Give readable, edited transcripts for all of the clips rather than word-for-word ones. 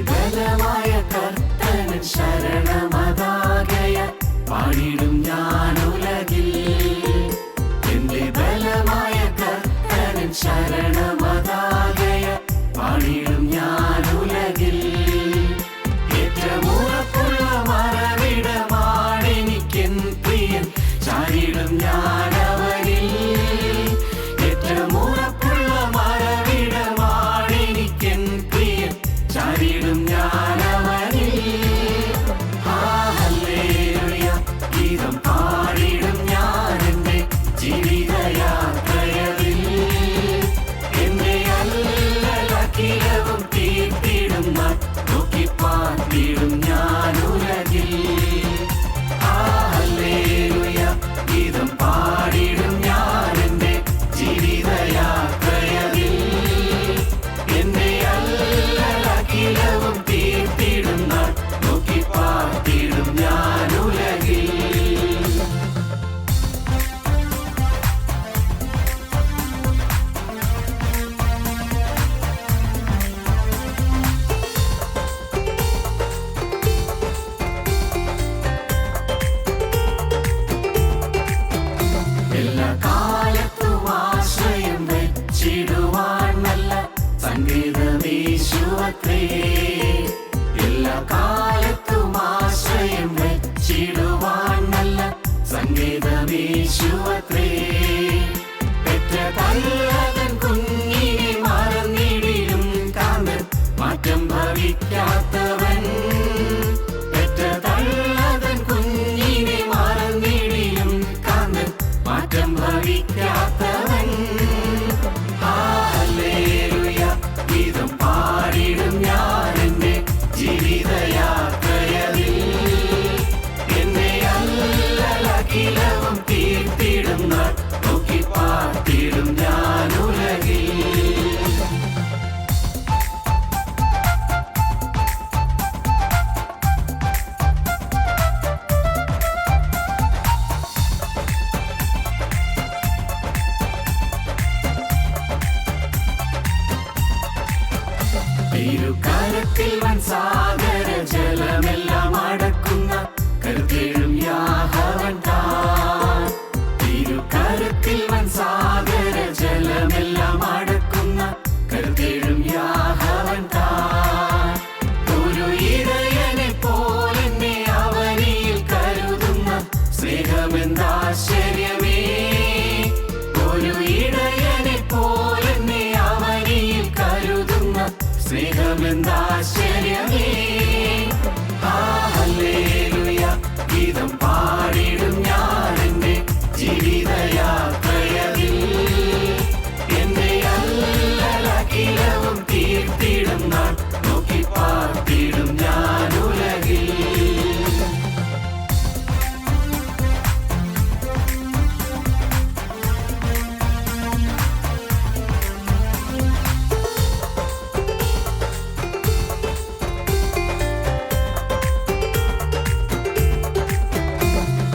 ബലമായ കർത്തനൻ ശരണമതാകയ പാടിടും ഞാനുലകിൽ. എന്റെ ബലമായ കർത്തനൻ ശരണമതാകയ പാടിടും ഞാനുലകിൽ. ഏറ്റമുറപ്പുള്ള മറവിടമാണെനിക്കെൻ പ്രിയൻ ചാരിടും ഞാനവനിൽ. ഏറ്റമുറപ്പുള്ള മറവിടമാണെനിക്കെൻ പ്രിയൻ ചാരിടും ഞാനവനിൽ. ഹല്ലേലൂയ ഗീതം പാടിടും ഞാനെന്റെ ജീവിതയാത്രയിൽ. എന്റെ അല്ലലഖിലവും തീർത്തിടും നാൾ നോക്കിപ്പാർത്തിടും ഞാനുലകിൽ. ഹല്ലേലൂയ ഗീതം പാടിടും ഞാനെന്റെ ജീവിതയാത്രയിൽ. എന്റെ അല്ലലഖിലവും തീർത്തിടും നാൾ നോക്കിപ്പാർത്തിടും ഞാനുലകിൽ. എല്ലാ കാലത്തും ആശ്രയം വെച്ചിടുവാൻ നല്ല സംഗീതമേശുവത്രേ. എല്ലാ കാലത്തും ആശ്രയം വെച്ചിടുവാൻ നല്ല സംഗീതമേശുവത്രേ. പെറ്റ തല്ലതൻ കുഞ്ഞിനെ മറന്നിടിലും കാന്തൻ മാറ്റം ഭവിക്കാത്തവൻ. പെറ്റ തല്ലതൻ കുഞ്ഞിനെ മറന്നിടിലും കാന്തൻ മാറ്റം ഭവിക്കാത്തവൻ. ഹല്ലേലൂയ ഗീതം പാടിടും ഞാനെന്റെ ജീവിതയാത്രയിൽ. എന്റെ അല്ലലഖിലവും തീർത്തിടും നാൾ നോക്കിപ്പാർത്തിടും ഞാനുലകിൽ. തിരുക്കരത്തിൽ വൻ സാഗര ജലമെല്ലാം അടക്കുന്ന കരുത്തേഴും യാഹവൻ താൻ. തിരുക്കരത്തിൽ വൻ സാഗര ജലമെല്ലാം അടക്കുന്ന കരുത്തേഴും യാഹവൻ താൻ. ഒരു ഇടയനെ പോലെന്നെ അവനിൽ കരുതുന്ന സ്നേഹമെന്താശ്ചര്യമേ. ഒരു ഇടയനെ പോലെന്നെ അവനിൽ കരുതുന്ന സ്നേഹമെന്താശ്ചര്യമേ. ഹല്ലേലൂയ ഗീതം പാടിടും ഞാനെന്റെ ജീവിതയാത്രയിൽ. എന്റെ അല്ലലഖിലവും തീർത്തിടും നാൾ നോക്കിപ്പാർത്തിടും ഞാനുലകിൽ.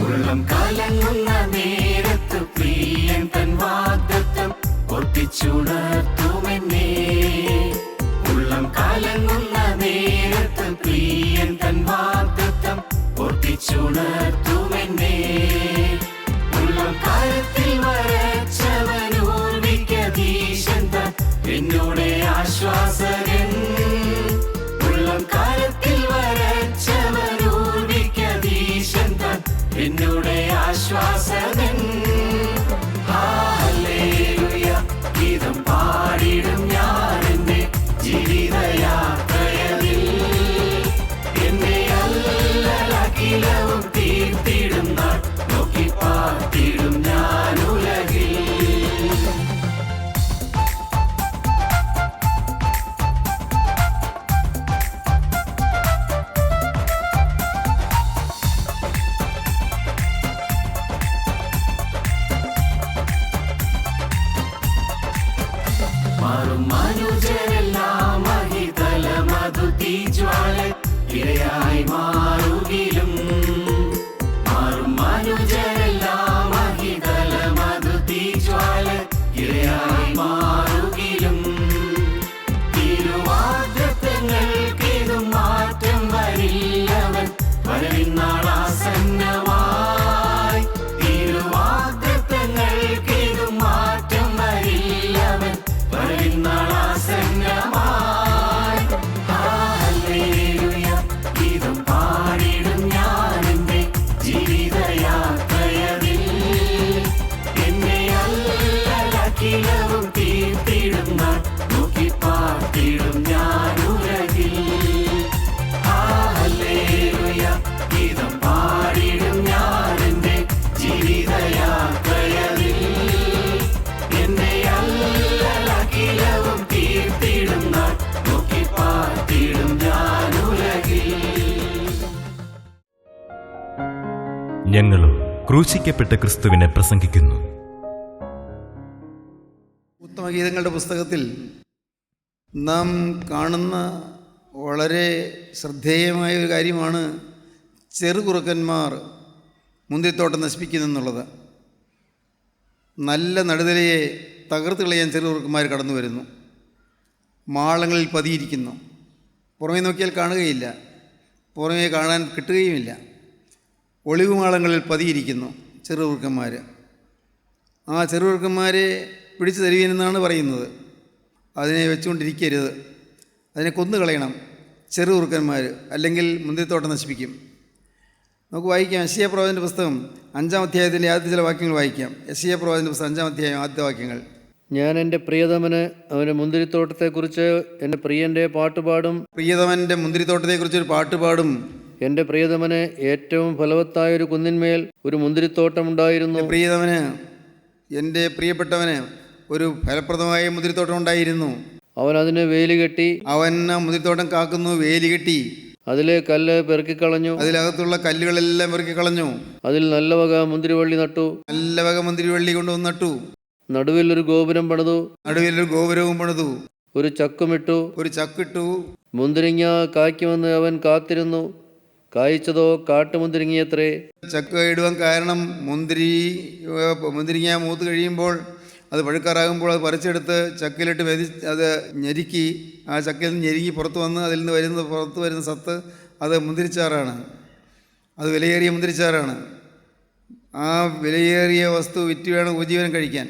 ഉള്ളം കലങ്ങുന്ന നേരത്ത് പ്രിയൻ തൻ വാഗ്ദത്തം ഒട്ടിച്ചുണർത്തുമെന്നേ. ഉള്ളം കലങ്ങുന്ന നേരത്ത് പ്രിയൻ തൻ വാഗ്ദത്തം ഒട്ടിച്ചുണർത്തുമെന്നേ. ഉള്ളം കരത്തിൽ വരച്ചവൻ ഓർമ്മിക്കധീശൻ താൻ എന്നോടെ ആശ്വാസകൻ. ഉള്ളം കരത്തിൽ വരച്ചവൻ ഓർമ്മിക്കധീശൻ താൻ എന്നോടെ ആശ്വാസകൻ. ഹല്ലേലൂയ ഗീതം പാടിടും ഞാനെന്റെ ജീവിതയാത്രയിൽ. എന്റെ അല്ലലഖിലവും തീർത്തിടും നാൾ നോക്കിപ്പാർത്തിടും ഞാനുലകിൽ. മാറും മനുജരെല്ലാം മഹിതല മധു തീജ്വാല ഇരയായി മാറുകിലും. മാറും മനുജരെല്ലാം മഹിതല മധു തീജ്വാല ഇരയായി മാറുകിലും. തിരുവാഗ്ദത്തങ്ങൾക്കിതും ഞങ്ങളും ക്രൂശിക്കപ്പെട്ട ക്രിസ്തുവിനെ പ്രസംഗിക്കുന്നു. ഉത്തമഗീതങ്ങളുടെ പുസ്തകത്തിൽ നാം കാണുന്ന വളരെ ശ്രദ്ധേയമായ ഒരു കാര്യമാണ് ചെറുകുറുക്കന്മാർ മുന്തിരിത്തോട്ടം നശിപ്പിക്കുന്നെന്നുള്ളത്. നല്ല നടുതലയെ തകർത്ത് കളയാൻ ചെറുകുറുക്കന്മാർ കടന്നു വരുന്നു. മാളങ്ങളിൽ പതിയിരിക്കുന്നു. പുറമേ നോക്കിയാൽ കാണുകയില്ല, പുറമേ കാണാൻ കിട്ടുകയുമില്ല. ഒളിവുമാളങ്ങളിൽ പതിയിരിക്കുന്നു ചെറുകുറുക്കന്മാർ. ആ ചെറുകുറുക്കന്മാരെ പിടിച്ചു തരുവീനെന്നാണ് പറയുന്നത്. അതിനെ വെച്ചുകൊണ്ടിരിക്കരുത്, അതിനെ കൊന്നുകളയണം ചെറുകുറുക്കന്മാർ, അല്ലെങ്കിൽ മുന്തിരിത്തോട്ടം നശിപ്പിക്കും. നമുക്ക് വായിക്കാം യെശയ്യാ പ്രവാചകൻ്റെ പുസ്തകം 5-ാം അധ്യായത്തിൻ്റെ ആദ്യത്തെ ചില വാക്യങ്ങൾ വായിക്കാം. യെശയ്യാ പ്രവാചകൻ്റെ പുസ്തകം 5-ാം അധ്യായം ആദ്യത്തെ വാക്യങ്ങൾ. ഞാൻ എൻ്റെ പ്രിയതമന് അവൻ്റെ മുന്തിരിത്തോട്ടത്തെക്കുറിച്ച് എൻ്റെ പ്രിയൻ്റെ പാട്ടുപാടും. പ്രിയതമൻ്റെ മുന്തിരിത്തോട്ടത്തെക്കുറിച്ചൊരു പാട്ടുപാടും. എൻ്റെ പ്രിയതമന് ഏറ്റവും ഫലവത്തായൊരു കുന്നിന്മേൽ ഒരു മുന്തിരിത്തോട്ടമുണ്ടായിരുന്നു. പ്രിയതമന്, എൻ്റെ പ്രിയപ്പെട്ടവന് ഒരു ഫലപ്രദമായ മുന്തിരിത്തോട്ടം ഉണ്ടായിരുന്നു. അവൻ അതിന് വേലി കെട്ടി. അവൻ ആ മുന്തിരിത്തോട്ടം കാക്കുന്നു, വേലി കെട്ടി. അതിലെ കല്ല് പെറുക്കിക്കളഞ്ഞു. അതിലകത്തുള്ള കല്ലുകളെല്ലാം പെറുക്കിക്കളഞ്ഞു. അതിൽ നല്ല വക മുന്തിരിവള്ളി നട്ടു. നല്ല വക മുന്തിരിവള്ളി കൊണ്ടുവന്ന് നട്ടു. നടുവിൽ ഒരു ഗോപുരം പണിതു. നടുവിലൊരു ഗോപുരവും പണിതു. ഒരു ചക്കുമിട്ടു. ഒരു ചക്കിട്ടു. മുന്തിരിങ്ങ കായ്ക്കുമെന്ന് അവൻ കാത്തിരുന്നു. കായ്ച്ചതോ കാട്ടുമുന്തിരിങ്ങയത്രേ. ചക്ക ഇടുവാൻ കാരണം മുന്തിരിങ്ങ മൂത്ത് കഴിയുമ്പോൾ, അത് പഴുക്കാറാകുമ്പോൾ അത് പറിച്ചെടുത്ത് ചക്കിലിട്ട് അത് ഞെരുക്കി, ആ ചക്കയിൽ നിന്ന് ഞെരുക്കി പുറത്ത് വന്ന് അതിൽ നിന്ന് പുറത്ത് വരുന്ന സത്ത് അത് മുന്തിരിച്ചാറാണ്. അത് വിലയേറിയ മുന്തിരിച്ചാറാണ്. ആ വിലയേറിയ വസ്തു വിറ്റ് വേണം ഉപജീവനം കഴിക്കാൻ.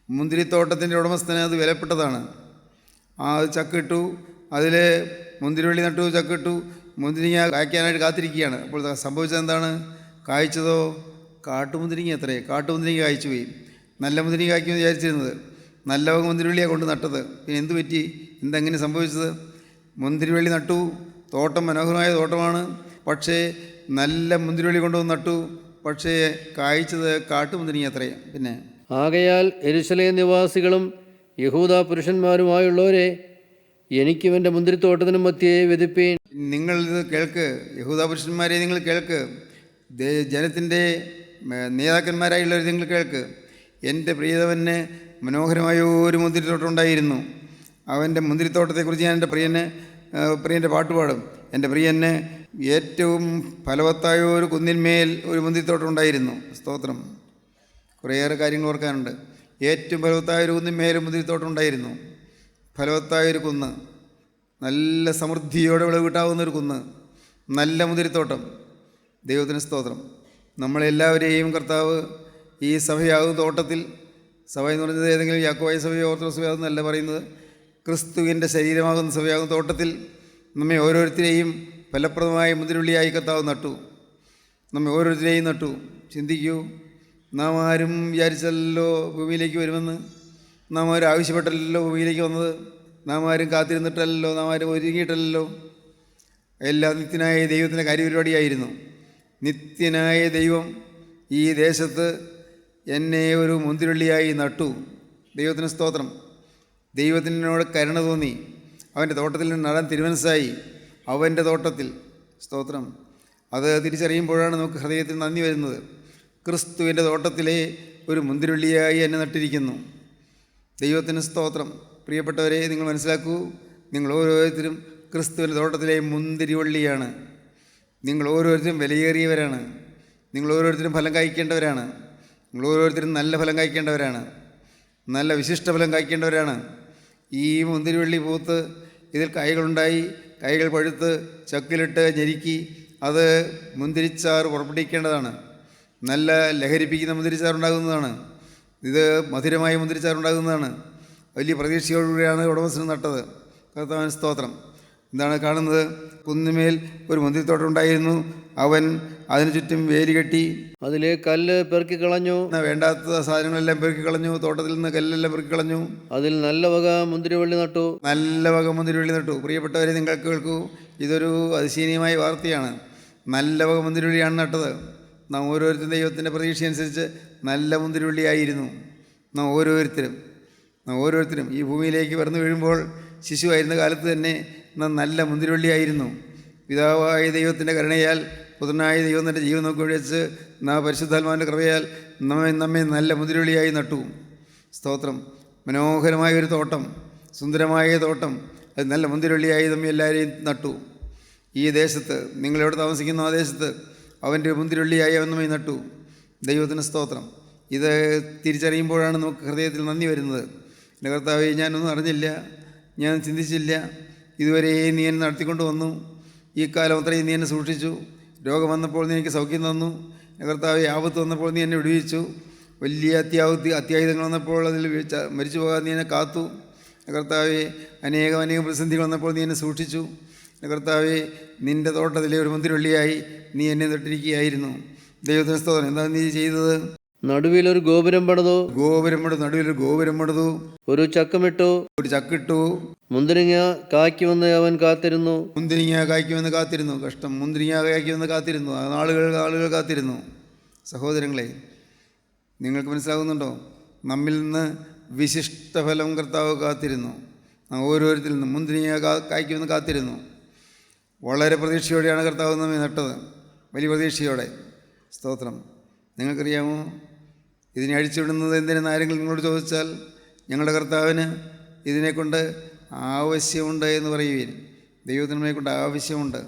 മുന്തിരിത്തോട്ടത്തിൻ്റെ ഉടമസ്ഥന് അത് വിലപ്പെട്ടതാണ്. ആ ചക്കിട്ടു, അതിൽ മുന്തിരിവള്ളി നട്ടു, ചക്കിട്ടു, മുന്തിരിങ്ങ കായ്ക്കാനായിട്ട് കാത്തിരിക്കുകയാണ്. അപ്പോൾ സംഭവിച്ചത് എന്താണ്? കായ്ച്ചതോ കാട്ടുമുന്തിരിങ്ങ അത്രേ. കാട്ടുമുന്തിരിങ്ങ കായ്ച്ചു പോയി. നല്ല മുന്തിരിങ്ങ കായ്ക്കുമെന്ന് വിചാരിച്ചിരുന്നത്, നല്ല മുന്തിരിവള്ളിയാണ് കൊണ്ട് നട്ടത്. പിന്നെ എന്ത് പറ്റി? എന്തെങ്ങനെ സംഭവിച്ചത്? മുന്തിരിവള്ളി നട്ടു, തോട്ടം മനോഹരമായ തോട്ടമാണ്, പക്ഷേ നല്ല മുന്തിരിവള്ളി കൊണ്ടുവന്ന് നട്ടു, പക്ഷേ കായ്ച്ചത് കാട്ടുമുന്തിരിങ്ങ അത്രേ. പിന്നെ ആകയാൽ യെരൂശലേം നിവാസികളും യഹൂദ പുരുഷന്മാരുമായുള്ളവരെ, എനിക്കും എൻ്റെ മുന്തിരിത്തോട്ടത്തിനും മധ്യേ വിധിപ്പീൻ. നിങ്ങൾ ഇത് കേൾക്ക്, യഹൂദ പുരുഷന്മാരെ നിങ്ങൾ കേൾക്ക്, ജനത്തിൻ്റെ നേതാക്കന്മാരായുള്ളവർ നിങ്ങൾ കേൾക്ക്. എൻ്റെ പ്രിയതവന് മനോഹരമായ ഒരു മുന്തിരിത്തോട്ടം ഉണ്ടായിരുന്നു. അവൻ്റെ മുന്തിരിത്തോട്ടത്തെക്കുറിച്ച് ഞാൻ എൻ്റെ പ്രിയൻ്റെ പാട്ടുപാടും. എൻ്റെ പ്രിയന് ഏറ്റവും ഫലവത്തായ ഒരു കുന്നിന്മേൽ ഒരു മുന്തിരിത്തോട്ടം ഉണ്ടായിരുന്നു. സ്തോത്രം. കുറേയേറെ കാര്യങ്ങൾ ഓർക്കാനുണ്ട്. ഏറ്റവും ഫലവത്തായ ഒരു കുന്നിന്മേൽ മുന്തിരിത്തോട്ടം ഉണ്ടായിരുന്നു. ഫലവത്തായൊരു കുന്ന്, നല്ല സമൃദ്ധിയോടെ വിളവ് കിട്ടാവുന്നൊരു കുന്ന്, നല്ല മുന്തിരിത്തോട്ടം. ദൈവത്തിന് സ്തോത്രം. നമ്മളെല്ലാവരെയും കർത്താവ് ഈ സഭയാകുന്ന തോട്ടത്തിൽ, സഭ എന്ന് പറയുന്നത് ഏതെങ്കിലും യാക്കോബായ സഭയോ ഓർത്തഡോക്സ് സഭയോ എന്നല്ല പറയുന്നത്, ക്രിസ്തുവിൻ്റെ ശരീരമാകുന്ന സഭയാകുന്ന തോട്ടത്തിൽ നമ്മെ ഓരോരുത്തരെയും ഫലപ്രദമായ മുന്തിരിവള്ളിയായി കർത്താവ് നട്ടു. നമ്മെ ഓരോരുത്തരെയും നട്ടു. ചിന്തിക്കൂ, നാം ആരും വിചാരിച്ചല്ലോ ഭൂമിയിലേക്ക് വരുമെന്ന്. നാം ആരും ആവശ്യപ്പെട്ടല്ലോ ഭൂമിയിലേക്ക് വന്നത്. നാം ആരും കാത്തിരുന്നിട്ടല്ലോ, നാം ആരും ഒരുങ്ങിയിട്ടല്ലോ. എല്ലാ നിത്യനായ ദൈവത്തിൻ്റെ കാര്യപരിപാടിയായിരുന്നു. നിത്യനായ ദൈവം ഈ ദേശത്ത് എന്നെ ഒരു മുന്തിരിവള്ളിയായി നട്ടു. ദൈവത്തിന് സ്തോത്രം. ദൈവത്തിനോട് കരുണ തോന്നി. അവൻ്റെ തോട്ടത്തിൽ നടാൻ തിരുമനസ്സായി. അവൻ്റെ തോട്ടത്തിൽ. സ്തോത്രം. അത് തിരിച്ചറിയുമ്പോഴാണ് നമുക്ക് ഹൃദയത്തിൽ നന്ദി വരുന്നത്. ക്രിസ്തുവിൻ്റെ തോട്ടത്തിലെ ഒരു മുന്തിരിവള്ളിയായി എന്നെ നട്ടിരിക്കുന്നു. ദൈവത്തിന് സ്തോത്രം. പ്രിയപ്പെട്ടവരെ, നിങ്ങൾ മനസ്സിലാക്കൂ, നിങ്ങൾ ഓരോരുത്തരും ക്രിസ്തുവിൻ്റെ തോട്ടത്തിലെ മുന്തിരിവള്ളിയാണ്. നിങ്ങൾ ഓരോരുത്തരും വിലയേറിയവരാണ്. നിങ്ങൾ ഓരോരുത്തരും ഫലം കായ്ക്കേണ്ടവരാണ്. നിങ്ങൾ ഓരോരുത്തരും നല്ല ഫലം കായ്ക്കേണ്ടവരാണ്. നല്ല വിശിഷ്ട ഫലം കായ്ക്കേണ്ടവരാണ്. ഈ മുന്തിരിവള്ളി പൂത്ത് ഇതിൽ കായ്കളുണ്ടായി, കായ്കൾ പഴുത്ത് ചക്കിലിട്ട് ഞെരുക്കി അത് മുന്തിരിച്ചാറ് പുറപ്പെടുവിക്കേണ്ടതാണ്. നല്ല ലഹരിപ്പിക്കുന്ന മുന്തിരിച്ചാറുണ്ടാകുന്നതാണ്. ഇത് മധുരമായ മുന്തിരിച്ചാറുണ്ടാകുന്നതാണ്. വലിയ പ്രതീക്ഷയോടുകൂടിയാണ് ഉടമസ്ഥന് നട്ടത്. കർത്താവിന് സ്തോത്രം. എന്താണ് കാണുന്നത്? കുന്നുമേൽ ഒരു മുന്തിരിത്തോട്ടം ഉണ്ടായിരുന്നു. അവൻ അതിനു ചുറ്റും വേലി കെട്ടി. അതിലെ കല്ല് പെറുക്കിക്കളഞ്ഞു. വേണ്ടാത്ത സാധനങ്ങളെല്ലാം പെറുക്കിക്കളഞ്ഞു. തോട്ടത്തിൽ നിന്ന് കല്ലെല്ലാം പെറുക്കിക്കളഞ്ഞു. അതിൽ നല്ല വക മുന്തിരിവള്ളി നട്ടു. നല്ല വക മുന്തിരിവള്ളി നട്ടു. പ്രിയപ്പെട്ടവരെ, നിങ്ങൾ കേൾക്കൂ, ഇതൊരു അതിശീനീയമായ വാർത്തയാണ്. നല്ല വക മുന്തിരിവള്ളിയാണ് നട്ടത്. നാം ഓരോരുത്തരും ദൈവത്തിൻ്റെ പ്രതീക്ഷ അനുസരിച്ച് നല്ല മുന്തിരിവള്ളിയായിരുന്നു. നാം ഓരോരുത്തരും ഈ ഭൂമിയിലേക്ക് പറന്നു വീഴുമ്പോൾ ശിശുവായിരുന്ന കാലത്ത് തന്നെ നാം നല്ല മുന്തിരിവള്ളിയായിരുന്നു. പിതാവായ ദൈവത്തിൻ്റെ കരുണയാൽ പുത്രനായ ദൈവം തൻ്റെ ജീവൻ നോക്കി ഒഴിച്ച് പരിശുദ്ധാത്മാവിൻ്റെ കൃപയാൽ നമ്മെ നല്ല മുതിരുള്ളിയായി നട്ടു. സ്തോത്രം. മനോഹരമായ ഒരു തോട്ടം, സുന്ദരമായ തോട്ടം, അത് നല്ല മുന്തിരിവള്ളിയായി നമ്മെ എല്ലാവരെയും നട്ടു. ഈ ദേശത്ത്, നിങ്ങളെവിടെ താമസിക്കുന്ന ആ ദേശത്ത് അവൻ്റെ മുന്തിരിവള്ളിയായി അവൻ നമ്മെ നട്ടു. ദൈവത്തിന് സ്തോത്രം. ഇത് തിരിച്ചറിയുമ്പോഴാണ് നമുക്ക് ഹൃദയത്തിൽ നന്ദി വരുന്നത്. എൻ്റെ കർത്താവേ, ഞാനൊന്നും അറിഞ്ഞില്ല, ഞാൻ ചിന്തിച്ചില്ല, ഇതുവരെ നീ എന്നെ നടത്തിക്കൊണ്ട് വന്നു, ഈ കാലം അത്രയും നീ എന്നെ സൂക്ഷിച്ചു, രോഗം വന്നപ്പോൾ നീ എനിക്ക് സൗഖ്യം തന്നു, എൻ്റെ കർത്താവേ, ആപത്ത് വന്നപ്പോൾ നീ എന്നെ വിടുവിച്ചു, വലിയ അത്യാഹിതങ്ങൾ വന്നപ്പോൾ അതിൽ മരിച്ചു പോകാൻ നീ എന്നെ കാത്തു, കർത്താവേ, അനേകം പ്രതിസന്ധികൾ വന്നപ്പോൾ നീ എന്നെ സൂക്ഷിച്ചു. കർത്താവേ, നിൻ്റെ തോട്ടത്തിലെ ഒരു മുന്തിരിവള്ളിയായി നീ എന്നെ തൊട്ടിരിക്കുകയായിരുന്നു. ദൈവത്തിന് സ്തോത്രം. എന്താണ് നീ ചെയ്തത്? നടുവിലൊരു ഗോപുരം പണിതു. നടുവിലൊരു ഗോപുരം പണിതു. ഒരു ചക്കിട്ടു. മുന്തിരിങ്ങ കായ്ക്കുമെന്ന് അവൻ കാത്തിരുന്നു. കഷ്ടം. മുന്തിരിങ്ങ കായ്ക്കുമെന്ന് കാത്തിരുന്നു. ആളുകൾ കാത്തിരുന്നു. സഹോദരങ്ങളെ, നിങ്ങൾക്ക് മനസ്സിലാകുന്നുണ്ടോ? നമ്മിൽ നിന്ന് വിശിഷ്ടഫലം കർത്താവ് കാത്തിരുന്നു. ഓരോരുത്തരിൽ നിന്നും മുന്തിരിങ്ങ കായ്ക്കുമെന്ന് കാത്തിരുന്നു. വളരെ പ്രതീക്ഷയോടെയാണ് കർത്താവ് നമ്മെ നട്ടത്, വലിയ പ്രതീക്ഷയോടെ. സ്തോത്രം. നിങ്ങൾക്കറിയാമോ, ഇതിനെ അഴിച്ചുവിടുന്നത് എന്തിനെന്ന് ആരെങ്കിലും നിങ്ങളോട് ചോദിച്ചാൽ, ഞങ്ങളുടെ കർത്താവിന് ഇതിനെക്കൊണ്ട് ആവശ്യമുണ്ട് എന്ന് പറയുകയും, ദൈവത്തിനെ കൊണ്ട് ആവശ്യമുണ്ട്.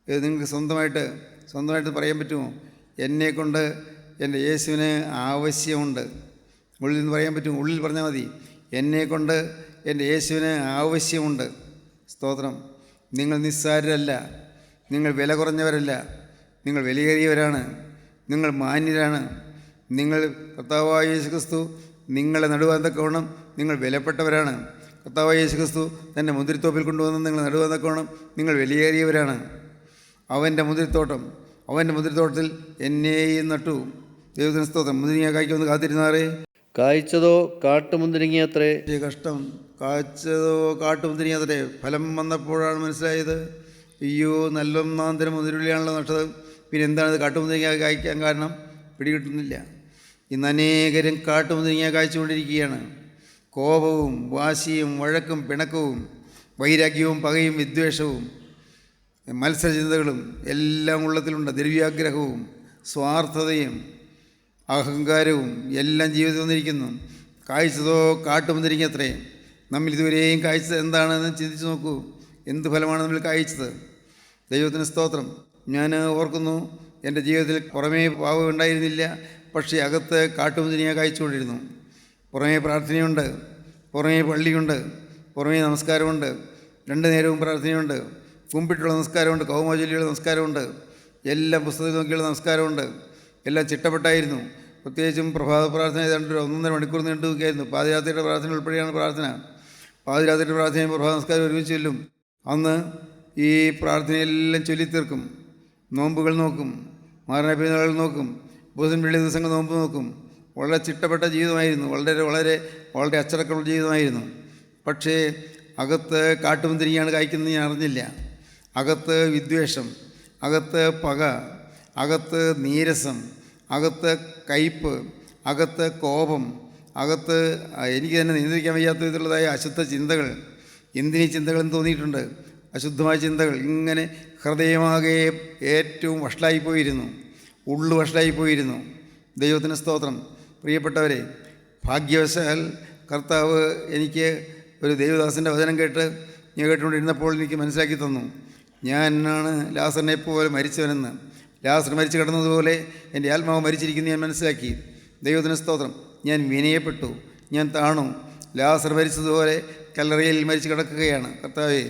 ഇത് നിങ്ങൾക്ക് സ്വന്തമായിട്ട് പറയാൻ പറ്റുമോ? എന്നെക്കൊണ്ട് എൻ്റെ യേശുവിന് ആവശ്യമുണ്ട്. ഉള്ളിൽ നിന്ന് പറയാൻ പറ്റുമോ? ഉള്ളിൽ പറഞ്ഞാൽ മതി, എന്നെക്കൊണ്ട് എൻ്റെ യേശുവിന് ആവശ്യമുണ്ട്. സ്തോത്രം. നിങ്ങൾ നിസ്സാരരല്ല, നിങ്ങൾ വില കുറഞ്ഞവരല്ല, നിങ്ങൾ വിലയേറിയവരാണ്, നിങ്ങൾ മാന്യരാണ്. നിങ്ങൾ കർത്താവായ യേശു ക്രിസ്തു നിങ്ങളെ നടുവാൻ തക്കവണ്ണം നിങ്ങൾ വിലപ്പെട്ടവരാണ്. കർത്താവായ യേശു ക്രിസ്തു തൻ്റെ മുന്തിരിത്തോപ്പിൽ കൊണ്ടുവന്ന് നിങ്ങൾ നടുവാൻ തക്കവണ്ണം നിങ്ങൾ വിലയേറിയവരാണ്. അവൻ്റെ മുന്തിരിത്തോട്ടത്തിൽ എന്നെയും നട്ടു. ദൈവത്തിന് സ്തോത്രം. മുന്തിരിങ്ങ കായ്ക്കുമെന്ന് കാത്തിരുന്നാറേ, കായ്ച്ചതോ കാട്ടുമുന്തിരിങ്ങയത്രേ. കഷ്ടം. കായ്ച്ചതോ കാട്ടുമുന്തിരിങ്ങയത്രേ. ഫലം വന്നപ്പോഴാണ് മനസ്സിലായത്, അയ്യോ, നല്ലൊന്നാന്തരം മുന്തിരിവള്ളിയാണല്ലോ നട്ടത്, പിന്നെ എന്താണിത് കാട്ടുമുന്തിരിങ്ങ കായ്ക്കാൻ കാരണം? പിടികിട്ടുന്നില്ല. ഇന്ന് അനേകരും കാട്ടുമുന്തിരിങ്ങ കായ്ച്ചുകൊണ്ടിരിക്കുകയാണ്. കോപവും വാശിയും വഴക്കും പിണക്കവും വൈരാഗ്യവും പകയും വിദ്വേഷവും മത്സരചിന്തകളും എല്ലാം ഉള്ളത്തിലുണ്ട്. ദ്രവ്യാഗ്രഹവും സ്വാർത്ഥതയും അഹങ്കാരവും എല്ലാം ജീവിതത്തിൽ വന്നിരിക്കുന്നു. കായ്ച്ചതോ കാട്ടുമുന്തിരിങ്ങയത്രേ. നമ്മൾ ഇതുവരെയും കായ്ച്ചത് എന്താണെന്ന് ചിന്തിച്ച് നോക്കൂ. എന്ത് ഫലമാണ് നമ്മൾ കായ്ച്ചത്? ദൈവത്തിന് സ്തോത്രം. ഞാൻ ഓർക്കുന്നു, എൻ്റെ ജീവിതത്തിൽ പുറമേ പാവം ഉണ്ടായിരുന്നില്ല, പക്ഷേ അകത്ത് കാട്ടുമുന്തിരിങ്ങ കായ്ച്ചുകൊണ്ടിരുന്നു. പുറമേ പ്രാർത്ഥനയുണ്ട്, പുറമേ പള്ളിയുണ്ട്, പുറമേ നമസ്കാരമുണ്ട്, 2 നേരവും പ്രാർത്ഥനയുണ്ട്, കുമ്പിട്ടുള്ള നമസ്കാരമുണ്ട്, കൗമാചൊല്ലിയുള്ള നമസ്കാരമുണ്ട്, എല്ലാം പുസ്തകത്തിൽ നോക്കിയുള്ള നമസ്കാരമുണ്ട്, എല്ലാം ചിട്ടപ്പെട്ടായിരുന്നു. പ്രത്യേകിച്ചും പ്രഭാത പ്രാർത്ഥന 1.5 മണിക്കൂർ നീണ്ടു നോക്കിയായിരുന്നു. പാതിരാത്രിയുടെ പ്രാർത്ഥന ഉൾപ്പെടെയാണ് പ്രാർത്ഥന. പാതിരാത്രിയുടെ പ്രാർത്ഥനയും പ്രഭാത നമസ്കാരം ഒരുമിച്ച് ചൊല്ലും. അന്ന് ഈ പ്രാർത്ഥനയെല്ലാം ചൊല്ലിത്തീർക്കും. നോമ്പുകൾ നോക്കും, മാരണ പെരുന്നാളുകൾ നോക്കും, ബുധൻ വെള്ളി ദിവസങ്ങൾ നോമ്പ് നോക്കും. വളരെ ചിട്ടപ്പെട്ട ജീവിതമായിരുന്നു, വളരെ അച്ചടക്കമുള്ള ജീവിതമായിരുന്നു. പക്ഷേ അകത്ത് കാട്ടുമുന്തിരിങ്ങയാണ് കായ്ക്കുന്നത് ഞാൻ അറിഞ്ഞില്ല. അകത്ത് വിദ്വേഷം, അകത്ത് പക, അകത്ത് നീരസം, അകത്ത് കയ്പ്, അകത്ത് കോപം, അകത്ത് എനിക്ക് തന്നെ നിയന്ത്രിക്കാൻ വയ്യാത്ത വിധത്തിലുള്ളതായ അശുദ്ധ ചിന്തകൾ, എന്തിനീ ചിന്തകളെന്ന് തോന്നിയിട്ടുണ്ട്. അശുദ്ധമായ ചിന്തകൾ ഇങ്ങനെ ഹൃദയമാകെ ഏറ്റവും വഷളായിപ്പോയിരുന്നു, വഷളായിപ്പോയിരുന്നു. ദൈവത്തിന് സ്തോത്രം. പ്രിയപ്പെട്ടവരെ, ഭാഗ്യവശാൽ കർത്താവ് എനിക്ക് ഒരു ദൈവദാസൻ്റെ വചനം ഞാൻ കേട്ടുകൊണ്ടിരുന്നപ്പോൾ എനിക്ക് മനസ്സിലാക്കി തന്നു, ഞാനാണ് ലാസറിനെ പോലെ മരിച്ചവനെന്ന്. ലാസർ മരിച്ചു കിടന്നതുപോലെ എൻ്റെ ആത്മാവ് മരിച്ചിരിക്കുന്നു ഞാൻ മനസ്സിലാക്കി. ദൈവത്തിന് സ്തോത്രം. ഞാൻ വിനയപ്പെട്ടു, ഞാൻ താണു. ലാസർ മരിച്ചതുപോലെ കല്ലറയിൽ മരിച്ചു കിടക്കുകയാണ്. കർത്താവേ,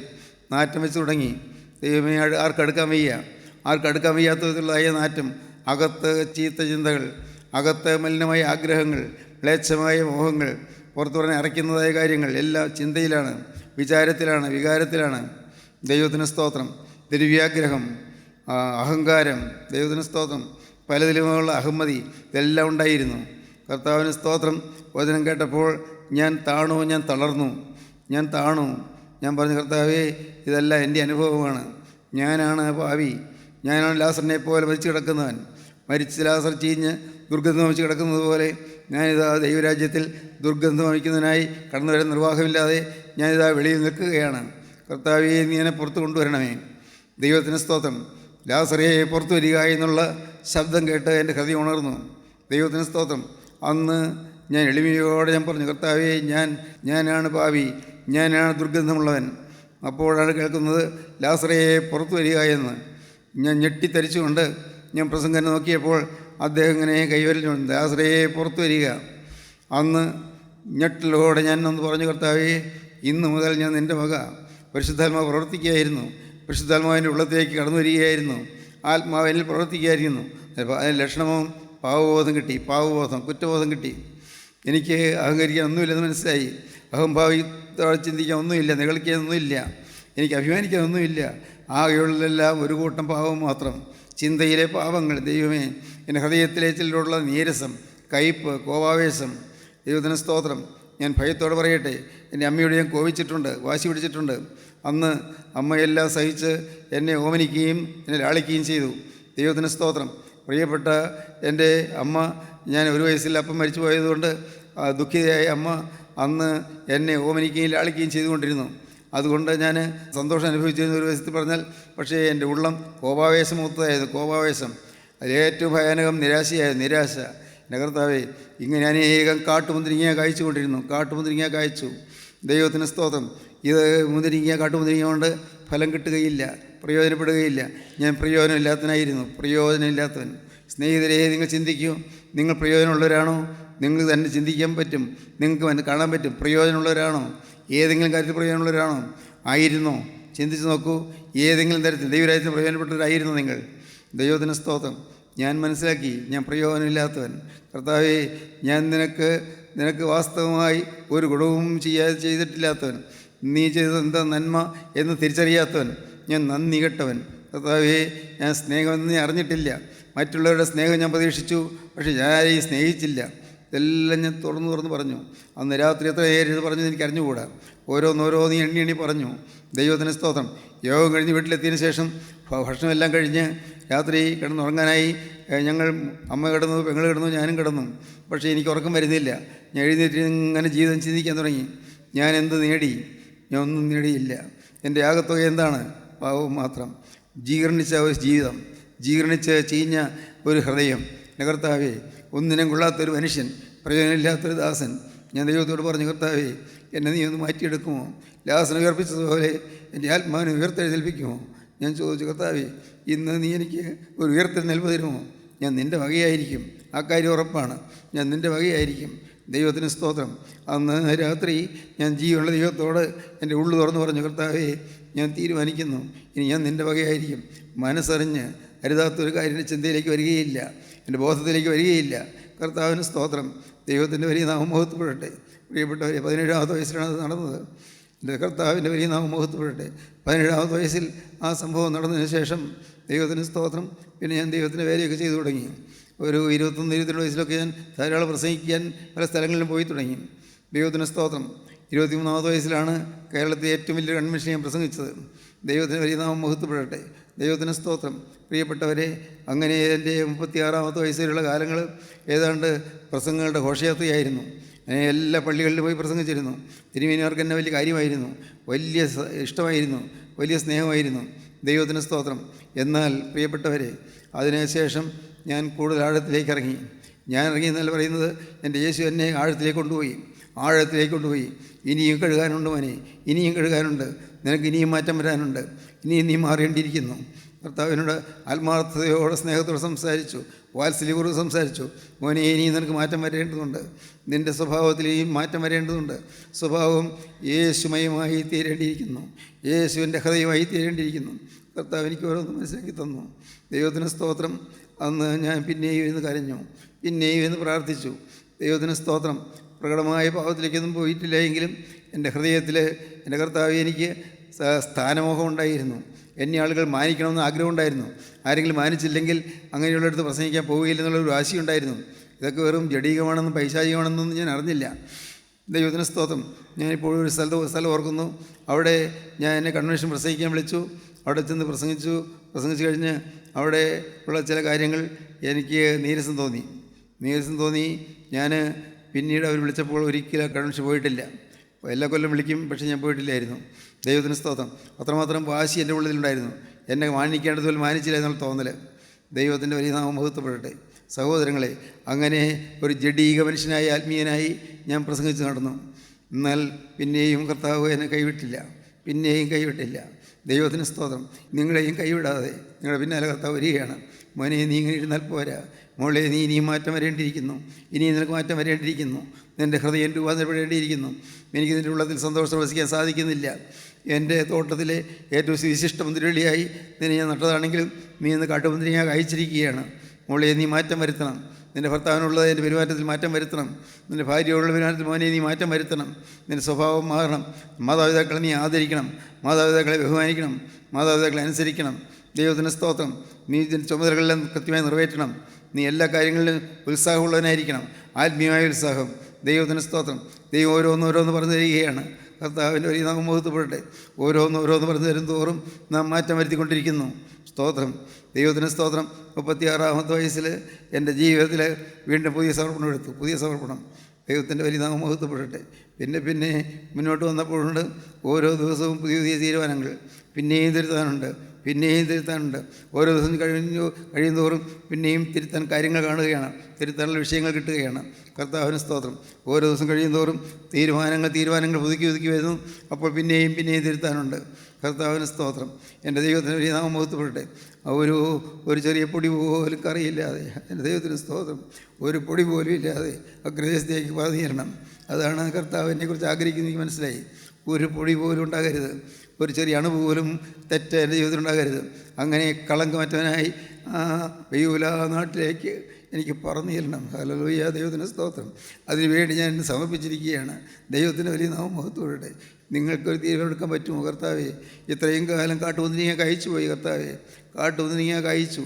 നാറ്റം വെച്ച് തുടങ്ങി. ദൈവമേ, ആർക്കടുക്കാൻ വയ്യാത്ത വിധത്തിലുള്ളതായ നാറ്റം, അകത്ത് ചീത്ത ചിന്തകൾ, അകത്ത് മലിനമായ ആഗ്രഹങ്ങൾ, മ്ലേച്ഛമായ മോഹങ്ങൾ, പുറത്തു പറഞ്ഞ് അറയ്ക്കുന്നതായ കാര്യങ്ങൾ എല്ലാം ചിന്തയിലാണ്, വികാരത്തിലാണ്. ദൈവത്തിന് സ്തോത്രം. ദ്രവ്യാഗ്രഹം, അഹങ്കാരം, ദൈവത്തിന് സ്തോത്രം, പലതിലുമുള്ള അഹമ്മതി ഇതെല്ലാം ഉണ്ടായിരുന്നു. കർത്താവിന് സ്തോത്രം. വചനം കേട്ടപ്പോൾ ഞാൻ താണു, ഞാൻ തളർന്നു, ഞാൻ പറഞ്ഞു, കർത്താവേ, ഇതെല്ലാം എൻ്റെ അനുഭവമാണ്. ഞാനാണ് പാവി, ഞാനാണ് ലാസറിനെ പോലെ മരിച്ചു കിടക്കുന്നവൻ. മരിച്ച് ലാസർ ചീഞ്ഞ് ദുർഗന്ധം വമിച്ച് കിടക്കുന്നത് പോലെ ഞാനിതാ ദൈവരാജ്യത്തിൽ ദുർഗന്ധം വമിക്കുന്നതിനായി കടന്നു വരാൻ നിർവാഹമില്ലാതെ ഞാനിതാ വെളിയിൽ നിൽക്കുകയാണ്. കർത്താവേ, നീ എന്നെ പുറത്ത് കൊണ്ടുവരണമേ. ദൈവത്തിന് സ്തോത്രം. ലാസറേ പുറത്തു വരിക എന്നുള്ള ശബ്ദം കേട്ട് എൻ്റെ ഹൃദയം ഉണർന്നു. ദൈവത്തിന് സ്തോത്രം. അന്ന് ഞാൻ എളിമയോടെ ഞാൻ പറഞ്ഞു, കർത്താവേ, ഞാനാണ് പാപി, ഞാനാണ് ദുർഗന്ധമുള്ളവൻ. അപ്പോഴാണ് കേൾക്കുന്നത് ലാസറേ പുറത്തു വരിക എന്ന്. ഞാൻ ഞെട്ടിത്തരിച്ചുകൊണ്ട് ഞാൻ പ്രസംഗനെ നോക്കിയപ്പോൾ അദ്ദേഹം ഇങ്ങനെ കൈവരിലുണ്ട്, ലാസറേ പുറത്തു വരിക. അന്ന് ഞെട്ടലോടെ ഞാൻ ഒന്ന് പറഞ്ഞു, കർത്താവേ, ഇന്ന് മുതൽ ഞാൻ നിൻ്റെ വക. പരിശുദ്ധാത്മാവ് പ്രവർത്തിക്കുകയായിരുന്നു. പരിശുദ്ധാത്മാവിൻ്റെ ഉള്ളത്തിലേക്ക് കടന്നു വരികയായിരുന്നു. ആത്മാവിനിൽ പ്രവർത്തിക്കുകയായിരുന്നു. അതിന് ലക്ഷണവും പാവബോധം കിട്ടി, പാവബോധം, കുറ്റബോധം കിട്ടി. എനിക്ക് അഹങ്കരിക്കാൻ ഒന്നുമില്ലെന്ന് മനസ്സിലായി. അഹംഭാവിത്തോടെ ചിന്തിക്കാൻ ഒന്നുമില്ല, നിഗളിക്കാനൊന്നുമില്ല, എനിക്ക് അഭിമാനിക്കാനൊന്നുമില്ല. ആകെയുള്ളതെല്ലാം ഒരു കൂട്ടം പാവം മാത്രം. ചിന്തയിലെ പാപങ്ങൾ. ദൈവമേ, എൻ്റെ ഹൃദയത്തിലെ ചിലരുള്ള നീരസം, കയ്പ്, കോപാവേശം. ദൈവത്തിന് സ്തോത്രം. ഞാൻ ഭയത്തോടെ പറയട്ടെ, എൻ്റെ അമ്മയോട് ഞാൻ കോപിച്ചിട്ടുണ്ട്, വാശി പിടിച്ചിട്ടുണ്ട്. അന്ന് അമ്മയെല്ലാം സഹിച്ച് എന്നെ ഓമനിക്കുകയും എന്നെ ലാളിക്കുകയും ചെയ്തു. ദൈവത്തിന് സ്തോത്രം. പ്രിയപ്പെട്ട എൻ്റെ അമ്മ, ഞാൻ 1 വയസ്സിൽ അപ്പം മരിച്ചു പോയതുകൊണ്ട് ദുഃഖിതയായ അമ്മ അന്ന് എന്നെ ഓമനിക്കുകയും ലാളിക്കുകയും ചെയ്തുകൊണ്ടിരുന്നു. അതുകൊണ്ട് ഞാൻ സന്തോഷം അനുഭവിച്ചിരുന്നു 1 വയസ്സിൽ പറഞ്ഞാൽ. പക്ഷേ എൻ്റെ ഉള്ളം കോപാവേശമൂത്തതായിരുന്നു, കോപാവേശം. അതിലേറ്റവും ഭയാനകം നിരാശയായിരുന്നു, നിരാശ. എൻ്റെ കർത്താവേ, ഇങ്ങനെ അനേകം കാട്ടുമുന്തിരിങ്ങ കായ്ച്ചുകൊണ്ടിരുന്നു, കാട്ടുമുന്തിരിങ്ങ കായ്ച്ചു. ദൈവത്തിന് സ്തോത്രം. ഇത് കാട്ടുമുന്തിരിങ്ങ കൊണ്ട് ഫലം കിട്ടുകയില്ല, പ്രയോജനപ്പെടുകയില്ല. ഞാൻ പ്രയോജനമില്ലാത്തവനായിരുന്നു, പ്രയോജനമില്ലാത്തവൻ. സ്നേഹിതരെ, നിങ്ങൾ ചിന്തിക്കൂ, നിങ്ങൾ പ്രയോജനമുള്ളവരാണോ? നിങ്ങൾക്ക് തന്നെ ചിന്തിക്കാൻ പറ്റും, നിങ്ങൾക്ക് കാണാൻ പറ്റും. പ്രയോജനമുള്ളവരാണോ? ഏതെങ്കിലും കാര്യത്തിൽ പ്രയോജനമുള്ളവരാണോ? ആയിരുന്നോ? ചിന്തിച്ച് നോക്കൂ. ഏതെങ്കിലും തരത്തിൽ ദൈവരാജ്യത്തിന് പ്രയോജനപ്പെട്ടവരായിരുന്നു നിങ്ങൾ? ദൈവത്തിന് സ്തോത്രം. ഞാൻ മനസ്സിലാക്കി, ഞാൻ പ്രയോജനമില്ലാത്തവൻ. കർത്താവേ, ഞാൻ നിനക്ക് വാസ്തവമായി ഒരു ഗുണവും ചെയ്തിട്ടില്ലാത്തവൻ. നീ ചെയ്തത് എന്താ നന്മ എന്ന് തിരിച്ചറിയാത്തവൻ. ഞാൻ നന്ദി കെട്ടവൻ. കർത്താവേ, ഞാൻ സ്നേഹമെന്ന് ഞാൻ അറിഞ്ഞിട്ടില്ല. മറ്റുള്ളവരുടെ സ്നേഹം ഞാൻ പ്രതീക്ഷിച്ചു, പക്ഷേ ഞാനാരെയും സ്നേഹിച്ചില്ല. ഇതെല്ലാം ഞാൻ തുറന്നു പറഞ്ഞു. അന്ന് രാത്രി എത്ര നേരം പറഞ്ഞത് എനിക്ക് അറിഞ്ഞുകൂടാ. ഓരോന്നോരോന്ന് എണ്ണി പറഞ്ഞു. ദൈവത്തിന് സ്തോത്രം. യോഗം കഴിഞ്ഞ് വീട്ടിലെത്തിയതിന് ശേഷം ഭക്ഷണമെല്ലാം കഴിഞ്ഞ് രാത്രി കിടന്നുറങ്ങാനായി ഞങ്ങൾ, അമ്മ കിടന്നു, പെങ്ങൾ കിടന്നു, ഞാനും കിടന്നു. പക്ഷേ എനിക്ക് ഉറക്കം വരുന്നില്ല. ഞാൻ എഴുന്നേറ്റ് ഇങ്ങനെ ജീവിതം ചിന്തിക്കാൻ തുടങ്ങി. ഞാൻ എന്ത് നേടി? ഞാൻ ഒന്നും നേടിയില്ല. എൻ്റെ ആകത്തുക എന്താണ്? പാവം മാത്രം. ജീർണിച്ച ഒരു ജീവിതം, ജീർണിച്ച് ചീഞ്ഞ ഒരു ഹൃദയം. എൻ്റെ കർത്താവേ, ഒന്നിനും കൊള്ളാത്തൊരു മനുഷ്യൻ, പ്രയോജനമില്ലാത്തൊരു ദാസൻ. ഞാൻ ദൈവത്തോട് പറഞ്ഞു, കർത്താവേ, എന്നെ നീ ഒന്ന് മാറ്റിയെടുക്കുമോ? ലാസനെ ഉയർപ്പിച്ചതുപോലെ എൻ്റെ ആത്മാവിനെ ഉയർത്തെഴുന്നേൽപ്പിക്കുമോ? ഞാൻ ചോദിച്ചു, കർത്താവേ, ഇന്ന് നീ എനിക്ക് ഒരു ഉയർത്തെഴുന്നേൽപ്പ് തരുമോ? ഞാൻ നിൻ്റെ വകയായിരിക്കും. ആ കാര്യം ഉറപ്പാണ്. ഞാൻ നിൻ്റെ വകയായിരിക്കും. ദൈവത്തിന് സ്തോത്രം. അന്ന് രാത്രി ഞാൻ ജീവനുള്ള ദൈവത്തോട് എൻ്റെ ഉള്ളു തുറന്നു പറഞ്ഞു, കർത്താവേ, ഞാൻ തീരുമാനിക്കുന്നു, ഇനി ഞാൻ നിൻ്റെ വകയായിരിക്കും. മനസ്സറിഞ്ഞ് അരുതാത്തൊരു കാര്യം ചിന്തയിലേക്ക് വരികയില്ല, എൻ്റെ ബോധത്തിലേക്ക് വരികയില്ല. കർത്താവിന് സ്തോത്രം. ദൈവത്തിൻ്റെ വലിയ നാമം മഹത്വപ്പെടട്ടെ. പ്രിയപ്പെട്ടവരെ, 17ാമത്തെ വയസ്സിലാണ് അത് നടന്നത്. എൻ്റെ കർത്താവിൻ്റെ വലിയ നാമം മഹത്വപ്പെടട്ടെ. 17ാമത്തെ വയസ്സിൽ ആ സംഭവം നടന്നതിന് ശേഷം ദൈവത്തിന് സ്തോത്രം. പിന്നെ ഞാൻ ദൈവത്തിൻ്റെ വേലയൊക്കെ ചെയ്തു തുടങ്ങി. ഒരു 21-22 വയസ്സിലൊക്കെ ഞാൻ ധാരാളം പ്രസംഗിക്കാൻ പല സ്ഥലങ്ങളിലും പോയി തുടങ്ങി. ദൈവത്തിന് സ്തോത്രം. 23ാമത്തെ വയസ്സിലാണ് കേരളത്തിലെ ഏറ്റവും വലിയ കൺവെൻഷൻ ഞാൻ പ്രസംഗിച്ചത്. ദൈവത്തിന് വലിയ നാമം മഹത്വപ്പെടട്ടെ. ദൈവത്തിന് സ്തോത്രം. പ്രിയപ്പെട്ടവരെ, അങ്ങനെ എൻ്റെ 36ാമത്തെ വയസ്സിലുള്ള കാലങ്ങൾ ഏതാണ്ട് പ്രസംഗങ്ങളുടെ ഘോഷയാത്രയായിരുന്നു. എല്ലാ പള്ളികളിലും പോയി പ്രസംഗിച്ചിരുന്നു. തിരുമേനിമാർക്ക് എന്നെ വലിയ കാര്യമായിരുന്നു, വലിയ ഇഷ്ടമായിരുന്നു, വലിയ സ്നേഹമായിരുന്നു. ദൈവത്തിന് സ്തോത്രം. എന്നാൽ പ്രിയപ്പെട്ടവരെ, അതിനുശേഷം ഞാൻ കൂടുതൽ ആഴത്തിലേക്ക് ഇറങ്ങി. ഞാൻ ഇറങ്ങി എന്നല്ല പറയുന്നത്, എൻ്റെ യേശു എന്നെ ആഴത്തിലേക്ക് കൊണ്ടുപോയി. ഇനിയും കഴുകാനുണ്ട് മോനെ, ഇനിയും കഴുകാനുണ്ട്. നിനക്ക് ഇനിയും മാറ്റം വരാനുണ്ട്. ഇനിയും നീ മാറേണ്ടിയിരിക്കുന്നു. കർത്താവിനോട് ആത്മാർത്ഥതയോടെ സ്നേഹത്തോടെ സംസാരിച്ചു, വാത്സല്യപൂർവ്വം സംസാരിച്ചു. മോനെ, ഇനിയും നിനക്ക് മാറ്റം വരേണ്ടതുണ്ട്. നിൻ്റെ സ്വഭാവത്തിൽ ഇനിയും മാറ്റം വരേണ്ടതുണ്ട്. സ്വഭാവം യേശുമയമായി തീരേണ്ടിയിരിക്കുന്നു, യേശുവിൻ്റെ ഹൃദയമായി തീരേണ്ടിയിരിക്കുന്നു. കർത്താവ് എനിക്ക് ഓരോന്ന് മനസ്സിലാക്കി തന്നു. ദൈവത്തിന് സ്തോത്രം. അന്ന് ഞാൻ പിന്നെയും ഇരുന്ന് കരഞ്ഞു, പിന്നെയും ഇരുന്ന് പ്രാർത്ഥിച്ചു. ദൈവത്തിന് സ്തോത്രം. പ്രകടമായ പാവത്തിലേക്കൊന്നും പോയിട്ടില്ല എങ്കിലും എൻ്റെ ഹൃദയത്തിൽ എൻ്റെ കർത്താവ് എനിക്ക് സ്ഥാനമോഹം ഉണ്ടായിരുന്നു. എന്നെ ആളുകൾ മാനിക്കണമെന്ന് ആഗ്രഹമുണ്ടായിരുന്നു. ആരെങ്കിലും മാനിച്ചില്ലെങ്കിൽ അങ്ങനെയുള്ളടത്ത് പ്രസംഗിക്കാൻ പോവുകയില്ലെന്നുള്ളൊരു വാശിയുണ്ടായിരുന്നു. ഇതൊക്കെ വെറും ജഡീകമാണെന്നും പൈശാചികമാണെന്നൊന്നും ഞാൻ അറിഞ്ഞില്ല. ദൈവത്തിന് സ്തോത്രം. ഞാനിപ്പോഴും ഒരു സ്ഥലം ഓർക്കുന്നു. അവിടെ ഞാൻ എന്നെ കൺവെൻഷൻ പ്രസംഗിക്കാൻ വിളിച്ചു. അവിടെ ചെന്ന് പ്രസംഗിച്ച് കഴിഞ്ഞ് അവിടെ ഉള്ള ചില കാര്യങ്ങൾ എനിക്ക് നീരസം തോന്നി. ഞാൻ പിന്നീട് അവർ വിളിച്ചപ്പോൾ ഒരിക്കലും കൺവെൻഷൻ പോയിട്ടില്ല. എല്ലാ കൊല്ലം വിളിക്കും, പക്ഷേ ഞാൻ പോയിട്ടില്ലായിരുന്നു. ദൈവത്തിന് സ്തോത്രം. അത്രമാത്രം വാശി എൻ്റെ ഉള്ളിലുണ്ടായിരുന്നു. എന്നെ മാനിക്കേണ്ടതുപോലെ മാനിച്ചില്ല എന്നുള്ള തോന്നൽ. ദൈവത്തിൻ്റെ വലിയ നാമം മഹത്വപ്പെടട്ടെ. സഹോദരങ്ങളെ, അങ്ങനെ ഒരു ജഡീക മനുഷ്യനായി ആത്മീയനായി ഞാൻ പ്രസംഗിച്ച് നടന്നു. എന്നാൽ പിന്നെയും കർത്താവ് എന്നെ കൈവിട്ടില്ല, പിന്നെയും കൈവിട്ടില്ല. ദൈവത്തിന് സ്തോത്രം. നിങ്ങളെയും കൈവിടാതെ നിങ്ങളുടെ പിന്നാലെ കർത്താവ് വരികയാണ്. മോനെ, നീ ഇങ്ങനെ ഇരുന്നാൽ പോരാ. മോളെ, നീ ഇനിയും മാറ്റം വരേണ്ടിയിരിക്കുന്നു. ഇനിയും നിനക്ക് മാറ്റം വരേണ്ടിയിരിക്കുന്നു. നിൻ്റെ ഹൃദയം രൂപാന്തരപ്പെടേണ്ടിയിരിക്കുന്നു. എനിക്ക് നിൻ്റെ ഉള്ളത്തിൽ സന്തോഷം വസിക്കാൻ സാധിക്കുന്നില്ല. എൻ്റെ തോട്ടത്തിലെ ഏറ്റവും വിശിഷ്ട മുന്തിരിവള്ളിയായി നിന്നെ ഞാൻ നട്ടതാണെങ്കിലും നീ ഇന്ന് കാട്ടുമുന്തിരിങ്ങ അയച്ചിരിക്കുകയാണ്. മോളെ, നീ മാറ്റം വരുത്തണം. നിൻ്റെ ഭർത്താവിനുള്ളത് എൻ്റെ പെരുമാറ്റത്തിൽ മാറ്റം വരുത്തണം. നിൻ്റെ ഭാര്യയോടുള്ള പെരുമാറ്റത്തിൽ മോനെ നീ മാറ്റം വരുത്തണം. നിൻ്റെ സ്വഭാവം മാറണം. മാതാപിതാക്കളെ നീ ആദരിക്കണം. മാതാപിതാക്കളെ ബഹുമാനിക്കണം. മാതാപിതാക്കളെ അനുസരിക്കണം. ദൈവത്തിൻ്റെ സ്തോത്രം. നീ ഇതിൻ്റെ ചുമതലകളെല്ലാം കൃത്യമായി നിറവേറ്റണം. നീ എല്ലാ കാര്യങ്ങളിലും ഉത്സാഹമുള്ളവനായിരിക്കണം. ആത്മീയമായ ഉത്സാഹം. ദൈവത്തിൻ്റെ സ്തോത്രം. ദൈവം ഓരോന്നോരോന്ന് പറഞ്ഞു തരികയാണ്. കർത്താവിൻ്റെ ഒരു നാമം മഹത്വപ്പെടട്ടെ. ഓരോന്ന് പറഞ്ഞു തരും തോറും നാം മാറ്റം വരുത്തിക്കൊണ്ടിരിക്കുന്നു. സ്തോത്രം. ദൈവത്തിന് സ്തോത്രം. 36-ാമത്തെ വയസ്സിൽ എൻ്റെ ജീവിതത്തിൽ വീണ്ടും പുതിയ സമർപ്പണം. ദൈവത്തിൻ്റെ വലിയ നാമം മഹത്വപ്പെടട്ടെ. പിന്നെ മുന്നോട്ട് വന്നപ്പോഴുണ്ട് ഓരോ ദിവസവും പുതിയ തീരുമാനങ്ങൾ. പിന്നെയും തിരുത്താനുണ്ട്. ഓരോ ദിവസം കഴിയുന്തോറും പിന്നെയും തിരുത്താൻ കാര്യങ്ങൾ കാണുകയാണ്. തിരുത്താനുള്ള വിഷയങ്ങൾ കിട്ടുകയാണ്. കർത്താവിന് സ്തോത്രം. ഓരോ ദിവസം കഴിയുന്തോറും തീരുമാനങ്ങൾ പുതുക്കി വരുന്നു. അപ്പോൾ പിന്നെയും തിരുത്താനുണ്ട്. കർത്താവിന് സ്തോത്രം. എൻ്റെ ദൈവത്തിന് വലിയ നാമം മഹത്വപ്പെടട്ടെ. ഒരു ചെറിയ പൊടി പോലും കറിയില്ലാതെ, എൻ്റെ ദൈവത്തിന് സ്തോത്രം, ഒരു പൊടി പോലും ഇല്ലാതെ അഗ്രദേശത്തേക്ക് പാതീരണം. അതാണ് കർത്താവ് എന്നെക്കുറിച്ച് ആഗ്രഹിക്കുന്നത്. എനിക്ക് മനസ്സിലായി. ഒരു പൊടി പോലും ഉണ്ടാകരുത്. ഒരു ചെറിയ അണുവ് പോലും തെറ്റ് എൻ്റെ ജീവിതത്തിൽ ഉണ്ടാകരുത്. അങ്ങനെ കളങ്കമറ്റവനായി വെയ്യൂല നാട്ടിലേക്ക് എനിക്ക് പറഞ്ഞു ചെല്ലണം. ഹല്ലേലൂയ. ദൈവത്തിന് സ്തോത്രം. അതിനുവേണ്ടി ഞാൻ എന്നെ സമർപ്പിച്ചിരിക്കുകയാണ്. ദൈവത്തിന് വലിയ നാമം മഹത്വപ്പെടട്ടെ. നിങ്ങൾക്കൊരു തീരുമാനമെടുക്കാൻ പറ്റുമോ? കർത്താവേ, ഇത്രയും കാലം കാട്ടുമുന്തിരിങ്ങ കഴിച്ചു പോയി. കർത്താവേ, കാട്ടുമുന്തിരിങ്ങ കഴിച്ചു.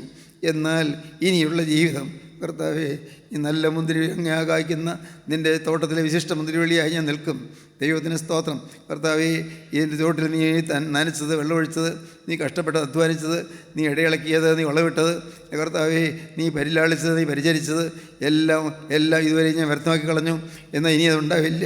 എന്നാൽ ഇനിയുള്ള ജീവിതം കർത്താവേ, ഈ നല്ല മുന്തിരിങ്ങ കായ്ക്കുന്ന നിൻ്റെ തോട്ടത്തിലെ വിശിഷ്ട മുന്തിരിവള്ളിയായി ഞാൻ നിൽക്കും. ദൈവത്തിന് സ്തോത്രം. കർത്താവേ, ഇതിൻ്റെ തോട്ടിൽ നീ നനച്ചത്, വെള്ളമൊഴിച്ചത്, നീ കഷ്ടപ്പെട്ടത്, അധ്വാനിച്ചത്, നീ ഇടയിളക്കിയത്, നീ വളവിട്ടത്, കർത്താവേ, നീ പരിലാളിച്ചത്, നീ പരിചരിച്ചത് എല്ലാം ഇതുവരെ ഞാൻ വ്യർത്ഥമാക്കി കളഞ്ഞു. എന്നാൽ ഇനി അതുണ്ടാവില്ല.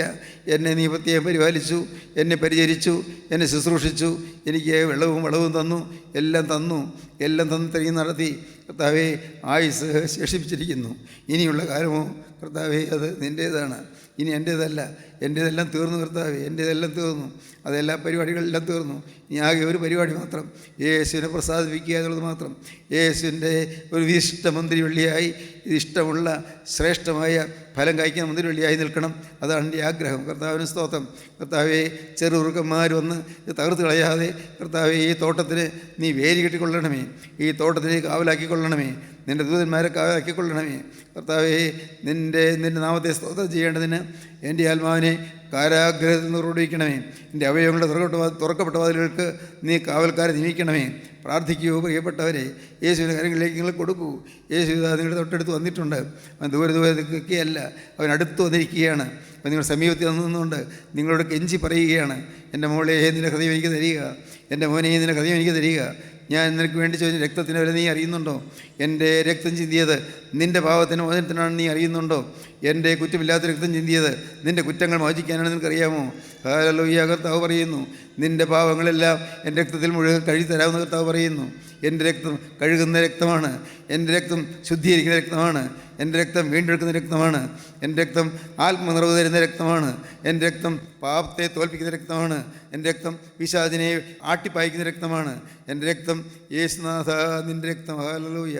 എന്നെ നീ പ്രത്യേകം പരിപാലിച്ചു, എന്നെ പരിചരിച്ചു, എന്നെ ശുശ്രൂഷിച്ചു, എനിക്ക് വളവും തന്നു, എല്ലാം തന്നു ഇത്രയും നടത്തി. കർത്താവേ, ആയുസ് ശേഷിപ്പിച്ചിരിക്കുന്നു. ഇനിയുള്ള കാലമോ കർത്താവേ, അത് നിൻ്റേതാണ്, ഇനി എൻ്റേതല്ല. എൻ്റേതെല്ലാം തീർന്നു കർത്താവേ, എൻ്റേതെല്ലാം തീർന്നു. അതെല്ലാ പരിപാടികളെല്ലാം തീർന്നു. ഇനി ആകെ ഒരു പരിപാടി മാത്രം, യേശുവിനെ പ്രസാദിപ്പിക്കുക എന്നുള്ളത് മാത്രം. യേശുവിൻ്റെ ഒരു വിശിഷ്ട മുന്തിരിവള്ളിയായി, ഇഷ്ടമുള്ള ശ്രേഷ്ഠമായ ഫലം കായ്ക്കുന്ന മുന്തിരിവള്ളിയായി നിൽക്കണം. അതാണ് എൻ്റെ ആഗ്രഹം. കർത്താവിന് സ്തോത്രം. കർത്താവേ, ചെറുകുറുക്കന്മാർ വന്ന് തകർത്ത് കളയാതെ കർത്താവേ, ഈ തോട്ടത്തിന് നീ വേലി കെട്ടിക്കൊള്ളണമേ. ഈ തോട്ടത്തിന് കാവലാക്കിക്കൊള്ളണമേ. നിൻ്റെ ദൂതന്മാരെ കാവലാക്കിക്കൊള്ളണമേ. കർത്താവേ, നിൻ്റെ നാമത്തെ സ്തോത്രം ചെയ്യേണ്ടതിന് എൻ്റെ ആത്മാവിനെ കാരാഗ്രഹത്തിൽ നിന്ന് ഉറവിടിക്കണമേ. എൻ്റെ അവയവങ്ങളുടെ തുറക്കപ്പെട്ട വാതിലുകൾക്ക് നീ കാവൽക്കാരെ നിയമിക്കണമേ. പ്രാർത്ഥിക്കൂ പ്രിയപ്പെട്ടവരെ. യേശുവിൻ്റെ കാര്യങ്ങളിലേക്ക് നിങ്ങൾ കൊടുക്കൂ. യേശു നിങ്ങളുടെ തൊട്ടടുത്ത് വന്നിട്ടുണ്ട്. അവൻ ദൂരത്തേക്കല്ല, അവൻ അടുത്ത് വന്നിരിക്കുകയാണ്. അപ്പം നിങ്ങൾ സമീപത്തിൽ നിന്നുകൊണ്ട് നിങ്ങളോട് കെഞ്ചി പറയുകയാണ്, എൻ്റെ മോളെ നിൻ്റെ ഹൃദയം എനിക്ക് തരിക, എൻ്റെ മോനെ നിൻ്റെ ഹൃദയം എനിക്ക് തരിക. ഞാൻ നിനക്ക് വേണ്ടി ചോദിച്ച രക്തത്തിന് വരെ നീ അറിയുന്നുണ്ടോ? എൻ്റെ രക്തം ചിന്തിയത് നിൻ്റെ പാപത്തിന് മോചനത്തിനാണ് നീ അറിയുന്നുണ്ടോ? എൻ്റെ കുറ്റമില്ലാത്ത രക്തം ചിന്തിയത് നിൻ്റെ കുറ്റങ്ങൾ മോചിക്കാനാണ് നിനക്കറിയാമോ? ഹല്ലേലൂയ. കർത്താവ് പറയുന്നു, നിൻ്റെ പാപങ്ങളെല്ലാം എൻ്റെ രക്തത്തിൽ മുഴുവൻ കഴുകിത്തരാമെന്ന് കർത്താവ് പറയുന്നു. എൻ്റെ രക്തം കഴുകുന്ന രക്തമാണ്. എൻ്റെ രക്തം ശുദ്ധീകരിക്കുന്ന രക്തമാണ്. എൻ്റെ രക്തം വീണ്ടെടുക്കുന്ന രക്തമാണ്. എൻ്റെ രക്തം ആത്മനിറവ് തരുന്ന രക്തമാണ്. എൻ്റെ രക്തം പാപത്തെ തോൽപ്പിക്കുന്ന രക്തമാണ്. എൻ്റെ രക്തം പിശാചിനെ ആട്ടിപ്പായിക്കുന്ന രക്തമാണ്. എൻ്റെ രക്തം യേശുനാഥ നിൻ്റെ രക്തം. ഹല്ലേലൂയ.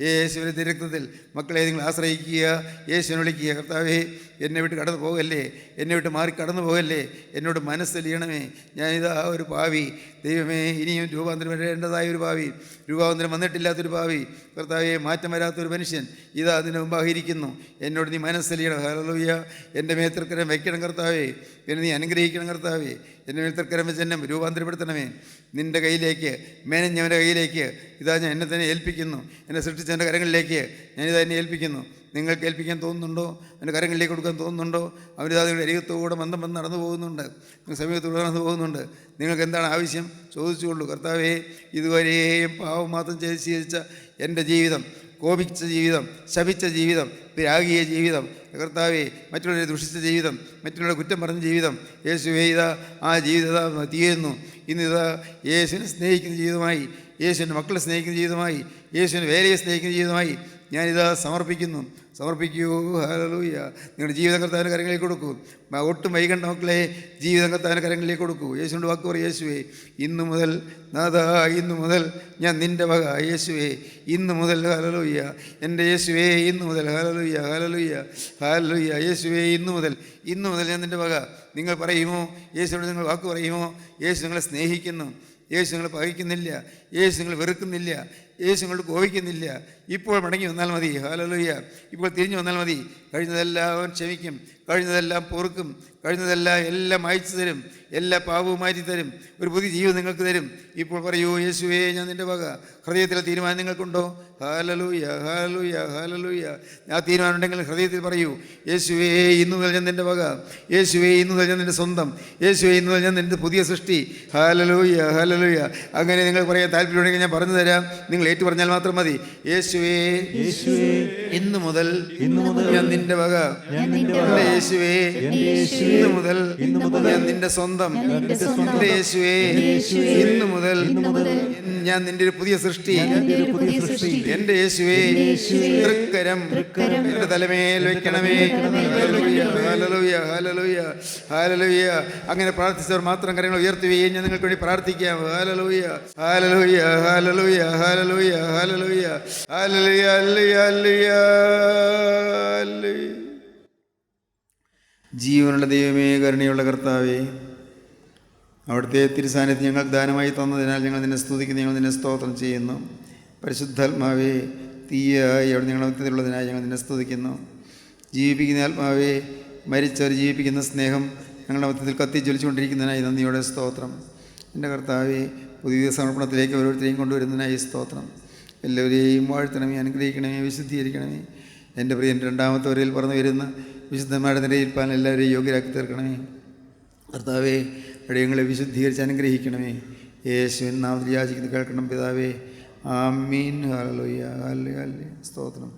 യേശുവിൻ്റെ രക്തത്തിൽ മക്കളെ നിങ്ങൾ ആശ്രയിക്കുക, യേശുവിനെ വിളിക്കുക. കർത്താവേ, എന്നെ വിട്ട് കടന്നു പോകല്ലേ, എന്നെ വിട്ട് മാറി കടന്നു പോകല്ലേ, എന്നോട് മനസ്സലിയണമേ. ഞാനിതാ ഒരു പാവി. ദൈവമേ, ഇനിയും രൂപാന്തരം വരേണ്ടതായ ഒരു പാവി, രൂപാന്തരം വന്നിട്ടില്ലാത്തൊരു പാവി. കർത്താവേ, മാറ്റം വരാത്തൊരു മനുഷ്യൻ ഇതാ അതിന് മുമ്പായിരിക്കുന്നു. എന്നോട് നീ മനസ്സലിയണം. ഹല്ലേലൂയ. എൻ്റെ മേൽ തൃക്കരം വയ്ക്കണം കർത്താവേ. എന്നെ നീ അനുഗ്രഹിക്കണം കർത്താവേ. എൻ്റെ മേൽ തൃക്കരം വെച്ച് എന്നെ രൂപാന്തരപ്പെടുത്തണമേ. നിൻ്റെ കയ്യിലേക്ക്, മേനഞ്ഞവൻ്റെ കയ്യിലേക്ക് ഇതാ ഞാൻ എന്നെ തന്നെ ഏൽപ്പിക്കുന്നു. എന്നെ സൃഷ്ടിച്ചവൻ്റെ കരങ്ങളിലേക്ക് ഞാനിതാ എന്നെ ഏൽപ്പിക്കുന്നു. നിങ്ങൾക്ക് ഏൽപ്പിക്കാൻ തോന്നുന്നുണ്ടോ? അവൻ്റെ കരങ്ങളിലേക്ക് കൊടുക്കാൻ തോന്നുന്നുണ്ടോ? അവനിതാ നിങ്ങളുടെ അരികത്തോടെ മന്ദം നടന്നു പോകുന്നുണ്ട്. നിങ്ങൾ സമീപത്തൂടെ നടന്നു പോകുന്നുണ്ട്. നിങ്ങൾക്ക് എന്താണ് ആവശ്യം? ചോദിച്ചുകൊള്ളൂ. കർത്താവേ, ഇതുവരെയും പാവം മാത്രം ശീലിച്ച എൻ്റെ ജീവിതം, കോപിച്ച ജീവിതം, ശപിച്ച ജീവിതം, രാഗീയ ജീവിതം, കർത്താവേ, മറ്റുള്ളവരെ ദുഷിച്ച ജീവിതം, മറ്റുള്ളവരുടെ കുറ്റം പറഞ്ഞ ജീവിതം, യേശുവേ, ഇതാ ആ ജീവിതം തീരുന്നു. ഇന്നിതാ യേശുവിനെ സ്നേഹിക്കുന്ന ജീവിതമായി, യേശുവിൻ്റെ മക്കളെ സ്നേഹിക്കുന്ന ജീവിതമായി, യേശുവിൻ്റെ വേലയെ സ്നേഹിക്കുന്ന ജീവിതമായി ഞാനിതാ സമർപ്പിക്കൂ. ഹല്ലേലൂയ. നിങ്ങളുടെ ജീവിതം കർത്താവിൻ്റെ കരങ്ങളിലേക്ക് കൊടുക്കൂ. ഒട്ടും വൈകണ്ട മക്കളെ, ജീവിതം കർത്താവിൻ്റെ കരങ്ങളിലേക്ക് കൊടുക്കൂ. യേശുവിൻ്റെ വാക്ക് പറയും, യേശുവേ ഇന്നു മുതൽ നാഥാ, ഇന്നു മുതൽ ഞാൻ നിൻ്റെ വക. യേശുവേ ഇന്നു മുതൽ, ഹല്ലേലൂയ. എൻ്റെ യേശുവേ ഇന്നു മുതൽ, ഹല്ലേലൂയ, ഹല്ലേലൂയ, ഹല്ലേലൂയ. യേശുവേ ഇന്നു മുതൽ ഞാൻ നിൻ്റെ വക. നിങ്ങൾ പറയുമോ? യേശുവിനോട് നിങ്ങൾ വാക്ക് പറയുമോ? യേശു നിങ്ങളെ സ്നേഹിക്കുന്നു. യേശു നിങ്ങളെ പകയ്ക്കുന്നില്ല. യേശു നിങ്ങൾ വെറുക്കുന്നില്ല. യേശു നിങ്ങളോട് കോപിക്കുന്നില്ല. ഇപ്പോൾ മടങ്ങി വന്നാൽ മതി. ഹല്ലേലൂയ. ഇപ്പോൾ തിരിഞ്ഞു വന്നാൽ മതി. കഴിഞ്ഞതെല്ലാം അവൻ ക്ഷമിക്കും, കഴിഞ്ഞതെല്ലാം പൊറുക്കും, എല്ലാം അയച്ചു തരും, എല്ലാ പാപവും മാറ്റി തരും, ഒരു പുതിയ ജീവിതം നിങ്ങൾക്ക് തരും. ഇപ്പോൾ പറയൂ, യേശുവേ ഞാൻ നിൻ്റെ വക. ഹൃദയത്തിലെ തീരുമാനം നിങ്ങൾക്കുണ്ടോ? ഹല്ലേലൂയ, ഹല്ലേലൂയ, ഹല്ലേലൂയ. ആ തീരുമാനം ഉണ്ടെങ്കിൽ ഹൃദയത്തിൽ പറയൂ, യേശുവേ ഇന്നു മുതൽ ഞാൻ നിൻ്റെ വക. യേശുവേ ഇന്നു മുതൽ ഞാൻ നിൻ്റെ സ്വന്തം. യേശുവേ ഇന്നു മുതൽ ഞാൻ നിൻ്റെ പുതിയ സൃഷ്ടി. ഹല്ലേലൂയ, ഹല്ലേലൂയ. അങ്ങനെ നിങ്ങൾ പറയാൻ താല്പര്യമുണ്ടെങ്കിൽ ഞാൻ പറഞ്ഞു തരാം. നിങ്ങൾ ഏറ്റു പറഞ്ഞാൽ മാത്രം മതി. യേശുവേ ഇന്നു മുതൽ ഞാൻ നിൻ്റെ വക. എൻ്റെ യേശുവേ ഇന്നു മുതൽ ഞാൻ നിൻ്റെ സ്വന്തം. എൻ്റെ യേശുവേ ഇന്നു മുതൽ ഞാൻ നിൻ്റെ ഒരു പുതിയ സൃഷ്ടി. എൻ്റെ യേശുവേ തൃക്കരം എൻ്റെ തലമേൽ വെക്കണമേ. ഹല്ലേലൂയ, ഹല്ലേലൂയ, ഹല്ലേലൂയ. അങ്ങനെ പ്രാർത്ഥിച്ചവർ മാത്രം കരങ്ങൾ ഉയർത്തുകയും ഞാൻ നിങ്ങൾക്ക് വേണ്ടി പ്രാർത്ഥിക്കാം. ഹല്ലേലൂയ, ഹല്ലേലൂയ, ഹല്ലേലൂയ, ഹല്ലേലൂയ, ഹല്ലേലൂയ, ഹല്ലേലൂയ, ഹല്ലേലൂയ. ജീവനുള്ള ദൈവമേ, കരുണയുള്ള കർത്താവേ, അവിടുത്തെ തിരുസാന്നിധ്യം ഞങ്ങൾക്ക് ദാനമായി തന്നതിനാൽ ഞങ്ങൾ നിന്നെ സ്തുതിക്കുന്നു, ഞങ്ങൾ നിന്നെ സ്തോത്രം ചെയ്യുന്നു. പരിശുദ്ധാത്മാവേ, തീയായി അവിടെ ഞങ്ങളുടെ മധ്യത്തിലുള്ളതിനായി ഞങ്ങൾ നിന്നെ സ്തുതിക്കുന്നു. ജീവിപ്പിക്കുന്ന ആത്മാവേ, മരിച്ചവർ ജീവിപ്പിക്കുന്ന സ്നേഹം ഞങ്ങളുടെ മധ്യത്തിൽ കത്തിജ്വലിച്ചുകൊണ്ടിരിക്കുന്നതിനായി നന്ദിയോടെ സ്തോത്രം. എൻ്റെ കർത്താവേ, പുതിയ സമർപ്പണത്തിലേക്ക് ഓരോരുത്തരെയും കൊണ്ടുവരുന്നതിനായി സ്തോത്രം. എല്ലാവരെയും വാഴ്ത്തണമേ, അനുഗ്രഹിക്കണമേ, വിശുദ്ധീകരിക്കണമേ. എൻ്റെ പ്രിയൻ്റെ രണ്ടാമത്തെ വരയിൽ പറന്നു വരുന്ന വിശുദ്ധന്മാരുടെ നിരയിൽപ്പാൻ എല്ലാവരെയും യോഗ്യരാക്കി തീർക്കണമേ. കർത്താവേ, അടിയങ്ങളെ വിശുദ്ധീകരിച്ച് അനുഗ്രഹിക്കണമേ. യേശുവിൻ നാമത്തിൽ യാചിക്കുന്നത് കേൾക്കണം പിതാവേ. ആമീൻ. ഹല്ലേലൂയ, ഹല്ലേലൂയ, സ്തോത്രം.